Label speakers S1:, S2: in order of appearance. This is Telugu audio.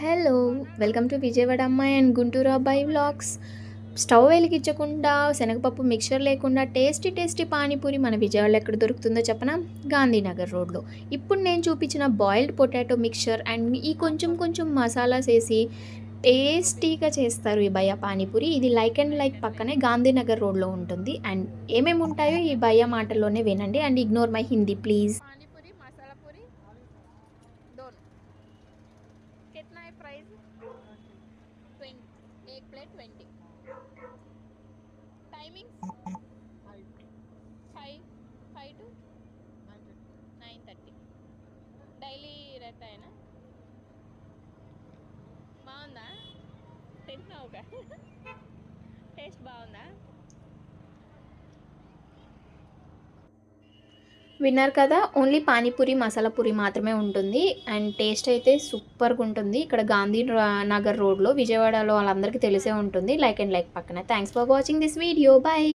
S1: హలో! వెల్కమ్ టు విజయవాడ అమ్మాయి అండ్ గుంటూరు అబ్బాయి వ్లాగ్స్. స్టవ్ వెలిగించకుండా, శనగపప్పు మిక్చర్ లేకుండా టేస్టీ పానీపూరి మన విజయవాడలో ఎక్కడ దొరుకుతుందో చెప్పనా? గాంధీనగర్ రోడ్‌లో. ఇప్పుడు నేను చూపించిన బాయిల్డ్ పొటాటో మిక్చర్ అండ్ ఈ కొంచెం మసాలాస్ ఏసి టేస్టీగా చేస్తారు ఈ భయ్యా పానీపూరి. ఇది లైక్ అండ్ లైక్ పక్కనే గాంధీనగర్ రోడ్‌లో ఉంటుంది. అండ్ ఏమేమి ఉంటాయో ఈ భయ్యా మాటల్లోనే వినండి and ignore my Hindi please.
S2: पानी पूरी मसाला पूरी दोनों कितना है प्राइस 20 एक प्लेट 20 टाइमिंग्स 5 5 to 9:30 డైలీ रहता है ना బాగుందా తిన్నావుగా టేస్ట్ బాగుందా
S1: విన్నారు కదా! ఓన్లీ పానీపూరి, మసాలా పూరి మాత్రమే ఉంటుంది. అండ్ టేస్ట్ అయితే సూపర్‌గా ఉంటుంది. ఇక్కడ నగర్ రోడ్‌లో విజయవాడలో వాళ్ళందరికీ తెలిసే ఉంటుంది. లైక్ అండ్ లైక్ పక్కన. Thanks for watching this video. By.